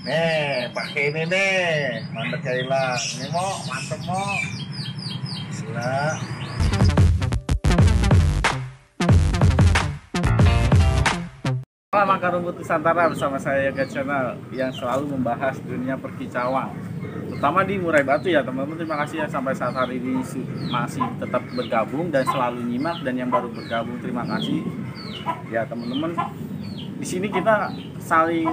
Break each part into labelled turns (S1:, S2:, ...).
S1: Nih, pakai ini nih. Mantep Kailang. Ini mau, mantep mau. Gila. Halo Makan Rumput Nusantara, bersama saya Yoga Channel yang selalu membahas dunia perkicauan, terutama di Murai Batu ya teman-teman. Terima kasih ya sampai saat hari ini masih tetap bergabung dan selalu nyimak, dan yang baru bergabung terima kasih ya teman-teman. Di sini kita saling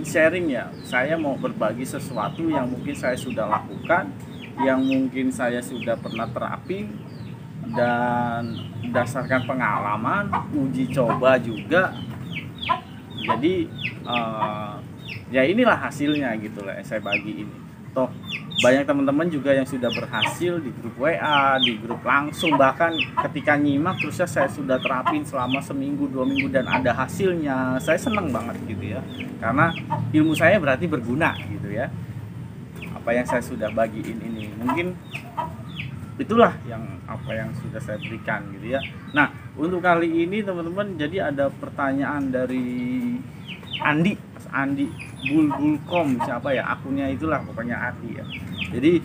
S1: sharing ya. Saya mau berbagi sesuatu yang mungkin saya sudah lakukan, yang mungkin saya sudah pernah terapi, dan berdasarkan pengalaman, uji coba juga. Jadi ya inilah hasilnya gitu lah saya bagi ini. Toh banyak teman-teman juga yang sudah berhasil di grup WA, di grup langsung, bahkan ketika nyimak terusnya saya sudah terapin selama seminggu 2 minggu dan ada hasilnya. Saya senang banget gitu ya, karena ilmu saya berarti berguna gitu ya. Apa yang saya sudah bagiin ini mungkin itulah apa yang sudah saya berikan gitu ya. Nah, untuk kali ini teman-teman, jadi ada pertanyaan dari Andi, Mas Andi Bulbulcom, siapa ya akunnya, itulah pokoknya Andi ya. Jadi,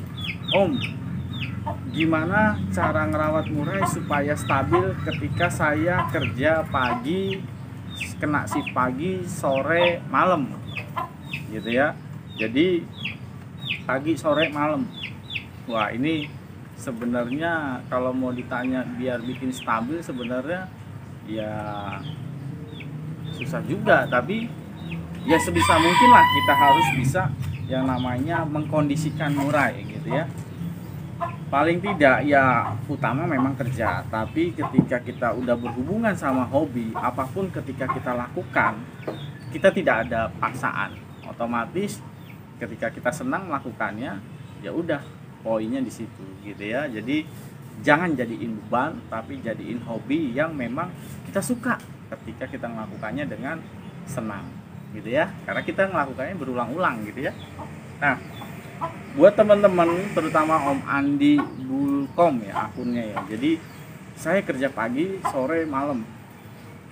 S1: Om, gimana cara ngerawat murai supaya stabil ketika saya kerja pagi, kena shift pagi, sore, malam gitu ya. Jadi pagi, sore, malam. Wah, ini sebenarnya kalau mau ditanya biar bikin stabil, sebenarnya ya susah juga, tapi ya sebisa mungkin lah kita harus bisa yang namanya mengkondisikan murai gitu ya. Paling tidak ya utama memang kerja, tapi ketika kita udah berhubungan sama hobi apapun, ketika kita lakukan, kita tidak ada paksaan, otomatis ketika kita senang melakukannya ya udah, poinnya di situ gitu ya. Jadi jangan jadiin beban, tapi jadiin hobi yang memang kita suka ketika kita melakukannya dengan senang gitu ya, karena kita melakukannya berulang-ulang gitu ya. Nah, buat teman-teman terutama Om Andi Bulcom ya akunnya ya, jadi saya kerja pagi, sore, malam.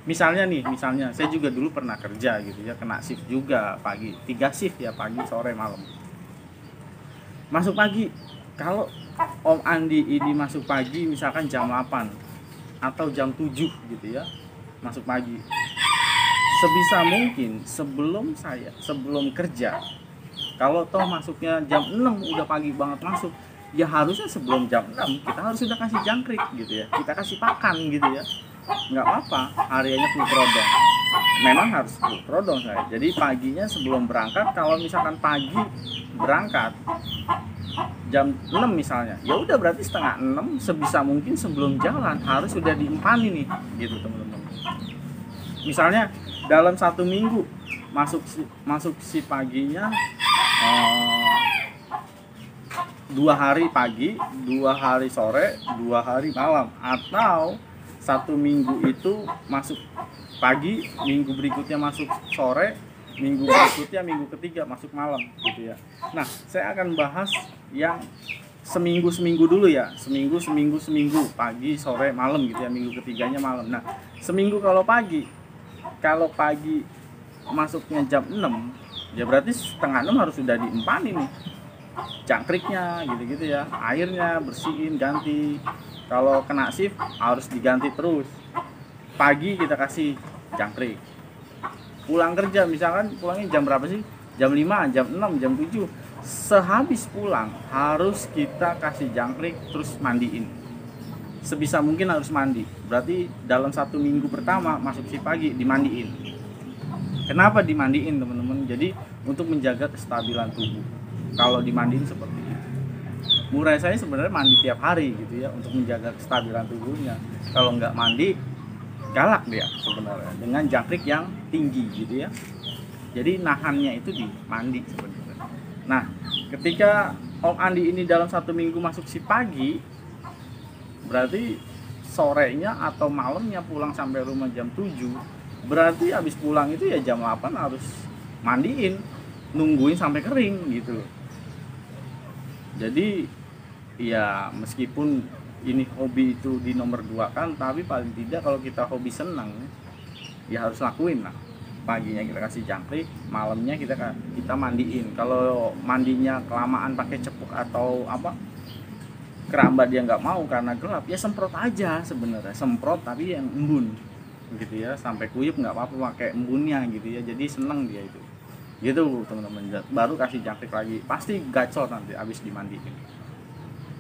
S1: Misalnya saya juga dulu pernah kerja gitu ya, kena shift juga pagi, 3 shift ya, pagi, sore, malam. Masuk pagi, kalau Om Andi ini masuk pagi misalkan jam 8 atau jam 7 gitu ya, masuk pagi, sebisa mungkin sebelum kerja, kalau toh masuknya jam 6 udah pagi banget masuk, ya harusnya sebelum jam 6 kita harus sudah kasih jangkrik gitu ya, kita kasih pakan gitu ya. Nggak apa-apa hariannya full prodong, memang harus full prodong saya. Jadi paginya sebelum berangkat, kalau misalkan pagi berangkat jam 6 misalnya, ya udah berarti setengah 6 sebisa mungkin sebelum jalan harus sudah diempani nih gitu teman-teman. Misalnya dalam 1 minggu masuk si paginya 2 hari pagi, 2 hari sore, 2 hari malam, atau 1 minggu itu masuk pagi, minggu berikutnya masuk sore, minggu berikutnya, minggu ketiga masuk malam gitu ya. Nah, saya akan bahas yang seminggu dulu ya, seminggu pagi, sore, malam gitu ya, minggu ketiganya malam. Nah, seminggu kalau pagi masuknya jam 6, ya berarti setengah 6 harus sudah diempani nih jangkriknya gitu-gitu ya, airnya bersihin, ganti. Kalau kena shift harus diganti terus. Pagi kita kasih jangkrik. Pulang kerja misalkan pulangnya jam berapa sih? Jam 5, jam 6, jam 7. Sehabis pulang harus kita kasih jangkrik, terus mandiin. Sebisa mungkin harus mandi. Berarti dalam 1 minggu pertama masuk shift pagi dimandiin. Kenapa dimandiin teman-teman? Jadi untuk menjaga kestabilan tubuh. Kalau dimandiin seperti itu. Murai saya sebenarnya mandi tiap hari gitu ya, untuk menjaga kestabilan tubuhnya. Kalau nggak mandi galak dia sebenarnya dengan jangkrik yang tinggi gitu ya. Jadi nahannya itu di mandi sebenarnya. Nah, ketika Om Andi ini dalam 1 minggu masuk si pagi, berarti sorenya atau malamnya pulang sampai rumah jam 7, berarti habis pulang itu ya jam 8 harus mandiin, nungguin sampai kering gitu loh. Jadi ya meskipun ini hobi itu di nomor 2 kan, tapi paling tidak kalau kita hobi senang ya harus lakuin lah paginya kita kasih jangkrik, malamnya kita mandiin. Kalau mandinya kelamaan pakai cepuk atau apa kerambat dia nggak mau karena gelap, ya semprot aja sebenarnya, semprot tapi yang embun gitu ya, sampai kuyup nggak apa-apa pakai embunnya gitu ya, jadi seneng dia itu gitu teman-teman. Baru kasih jangkrik lagi, pasti gacor nanti abis dimandiin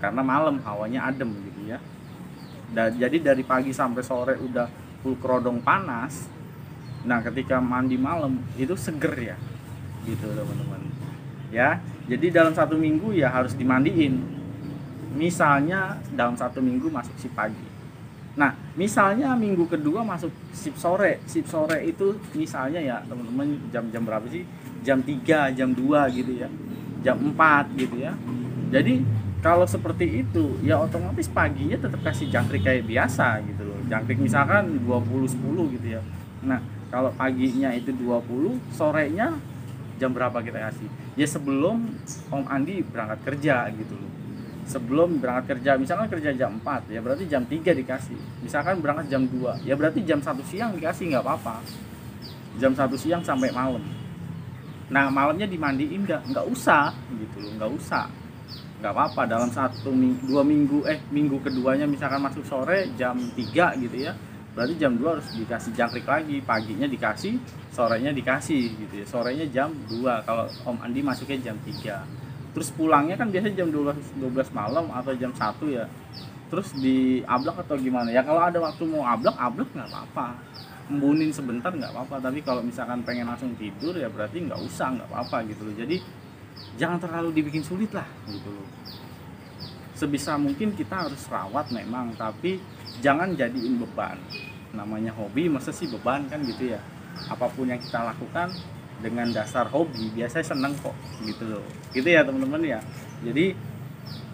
S1: karena malam hawanya adem gitu ya. Jadi dari pagi sampai sore udah full kerodong panas, nah ketika mandi malam itu seger ya gitu teman-teman ya. Jadi dalam 1 minggu ya harus dimandiin. Misalnya dalam 1 minggu masuk shift pagi, nah misalnya minggu kedua masuk shift sore. Shift sore itu misalnya ya teman-teman jam berapa sih, jam 3, jam 2 gitu ya, jam 4 gitu ya. Jadi kalau seperti itu ya otomatis paginya tetap kasih jangkrik kayak biasa gitu loh, jangkrik misalkan 20-10 gitu ya. Nah kalau paginya itu 20, sorenya jam berapa kita kasih? Ya sebelum Om Andi berangkat kerja gitu loh. Sebelum berangkat kerja, misalkan kerja jam 4, ya berarti jam 3 dikasih. Misalkan berangkat jam 2, ya berarti jam 1 siang dikasih, nggak apa-apa. Jam 1 siang sampai malam. Nah malamnya dimandiin nggak usah gitu loh, nggak usah. Nggak apa-apa dalam 2 minggu, minggu keduanya misalkan masuk sore jam 3 gitu ya. Berarti jam 2 harus dikasih jangkrik lagi, paginya dikasih, sorenya dikasih gitu ya. Sorenya jam 2 kalau Om Andi masuknya jam 3. Terus pulangnya kan biasanya jam 12 malam atau jam 1 ya. Terus di ablak atau gimana ya, kalau ada waktu mau ablak nggak apa-apa, embunin sebentar nggak apa-apa. Tapi kalau misalkan pengen langsung tidur ya berarti nggak usah, nggak apa-apa gitu loh. Jadi jangan terlalu dibikin sulit lah gitu loh. Sebisa mungkin kita harus rawat memang, tapi jangan jadiin beban. Namanya hobi masa sih beban kan gitu ya. Apapun yang kita lakukan dengan dasar hobi biasanya seneng kok gitu loh, gitu ya teman-teman ya. Jadi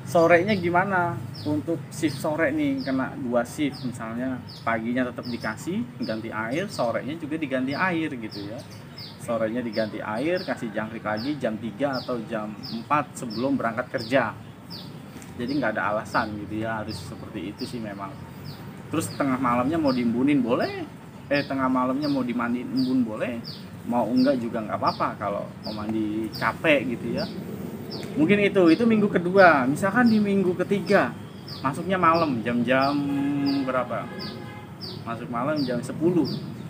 S1: sorenya gimana untuk shift sore nih, kena 2 shift misalnya, paginya tetap dikasih ganti air, sorenya juga diganti air gitu ya. Sorenya diganti air, kasih jangkrik lagi jam 3 atau jam 4 sebelum berangkat kerja. Jadi nggak ada alasan gitu ya harus seperti itu sih memang. Terus tengah malamnya mau diembunin boleh, tengah malamnya mau dimandiin embun boleh, mau enggak juga nggak apa-apa kalau mau mandi capek gitu ya. Mungkin itu minggu kedua. Misalkan di minggu ketiga masuknya malam, jam-jam berapa? Masuk malam jam 10.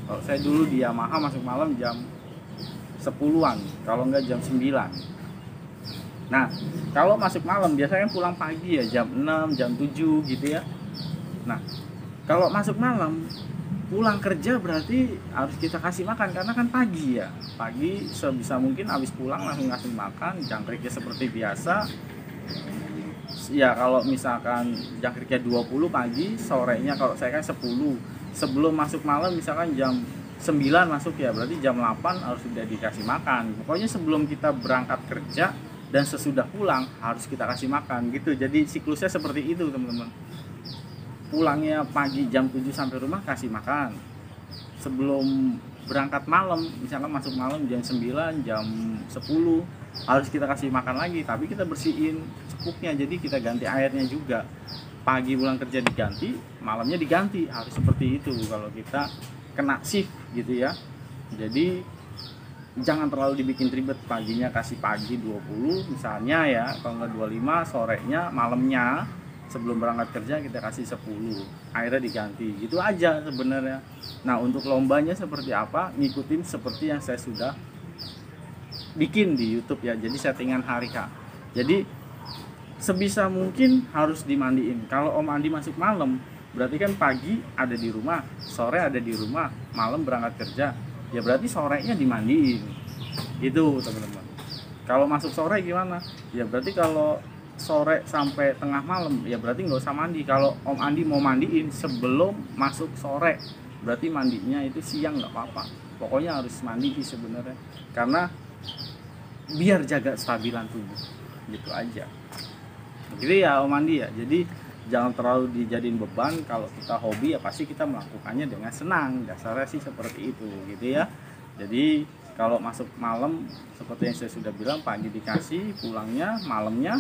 S1: Kalau saya dulu di Yamaha masuk malam jam 10-an, kalau enggak jam 9. Nah kalau masuk malam biasanya pulang pagi ya jam 6, jam 7 gitu ya. Nah kalau masuk malam pulang kerja berarti harus kita kasih makan karena kan pagi ya. Pagi sebisa mungkin habis pulang langsung ngasih makan, jangkriknya seperti biasa. Ya kalau misalkan jangkriknya 20 pagi, sorenya kalau saya kan 10. Sebelum masuk malam misalkan jam 9 masuk ya, berarti jam 8 harus sudah dikasih makan. Pokoknya sebelum kita berangkat kerja dan sesudah pulang harus kita kasih makan gitu. Jadi siklusnya seperti itu teman-teman. Pulangnya pagi jam 7 sampai rumah kasih makan. Sebelum berangkat malam, misalkan masuk malam jam 9, jam 10 harus kita kasih makan lagi, tapi kita bersihin cepuknya, jadi kita ganti airnya juga. Pagi pulang kerja diganti, malamnya diganti, harus seperti itu kalau kita kena shift gitu ya. Jadi jangan terlalu dibikin ribet, paginya kasih pagi 20 misalnya ya, kalau nggak 25, sorenya malamnya sebelum berangkat kerja kita kasih 10, airnya diganti, gitu aja sebenarnya. Nah untuk lombanya seperti apa, ngikutin seperti yang saya sudah bikin di YouTube ya, jadi settingan hari H. Jadi sebisa mungkin harus dimandiin. Kalau Om Andi masuk malam berarti kan pagi ada di rumah, sore ada di rumah, malam berangkat kerja, ya berarti sorenya dimandiin gitu teman-teman. Kalau masuk sore gimana, ya berarti kalau sore sampai tengah malam ya berarti nggak usah mandi. Kalau Om Andi mau mandiin sebelum masuk sore, berarti mandinya itu siang nggak apa-apa, pokoknya harus mandi sih sebenarnya, karena biar jaga stabilan tubuh gitu aja gitu ya Om Andi ya. Jadi jangan terlalu dijadiin beban, kalau kita hobi ya pasti kita melakukannya dengan senang, dasarnya sih seperti itu gitu ya. Jadi kalau masuk malam seperti yang saya sudah bilang, pagi dikasih, pulangnya malamnya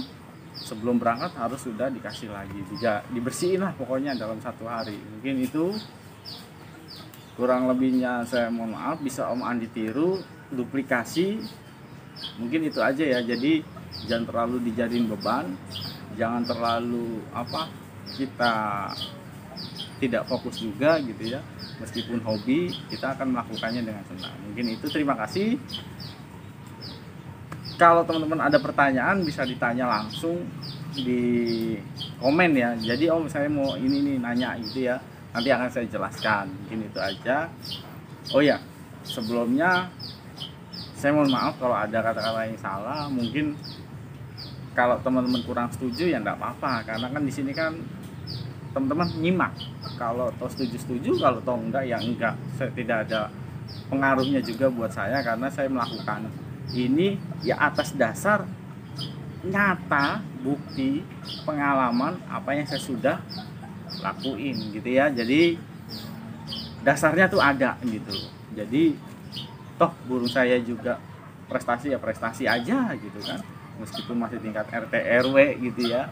S1: sebelum berangkat harus sudah dikasih lagi, dibersihin lah pokoknya dalam 1 hari. Mungkin itu Kurang lebihnya saya mohon maaf, bisa Om Andi tiru, duplikasi. Mungkin itu aja ya. Jadi jangan terlalu dijadiin beban, jangan terlalu kita tidak fokus juga gitu ya. Meskipun hobi, kita akan melakukannya dengan senang. Mungkin itu, terima kasih. Kalau teman-teman ada pertanyaan bisa ditanya langsung di komen ya. Jadi Om saya mau ini nih nanya gitu ya, nanti akan saya jelaskan. Mungkin itu aja. Oh ya, sebelumnya saya mohon maaf kalau ada kata-kata yang salah. Mungkin kalau teman-teman kurang setuju ya enggak apa-apa, karena kan di sini kan teman-teman nyimak. Kalau toh setuju, kalau toh enggak ya enggak. Saya tidak ada pengaruhnya juga buat saya, karena saya melakukan ini ya atas dasar nyata, bukti, pengalaman apa yang saya sudah lakuin gitu ya. Jadi dasarnya tuh ada gitu. Jadi toh burung saya juga prestasi ya prestasi aja gitu kan, meskipun masih tingkat RT RW gitu ya.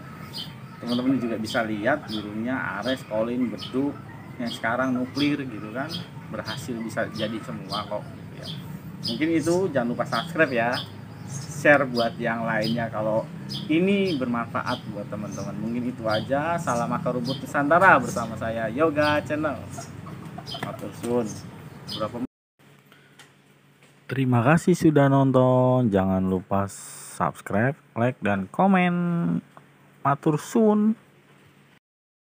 S1: Teman-teman juga bisa lihat burungnya Ares, Colin, Beduk, yang sekarang nuklir gitu kan, berhasil bisa jadi semua kok gitu ya. Mungkin itu, jangan lupa subscribe ya, share buat yang lainnya kalau ini bermanfaat buat teman-teman. Mungkin itu aja. Salam akar rumput Nusantara bersama saya Yoga Channel. Matur suwun. Terima kasih sudah nonton. Jangan lupa subscribe, like, dan komen. Matur suwun.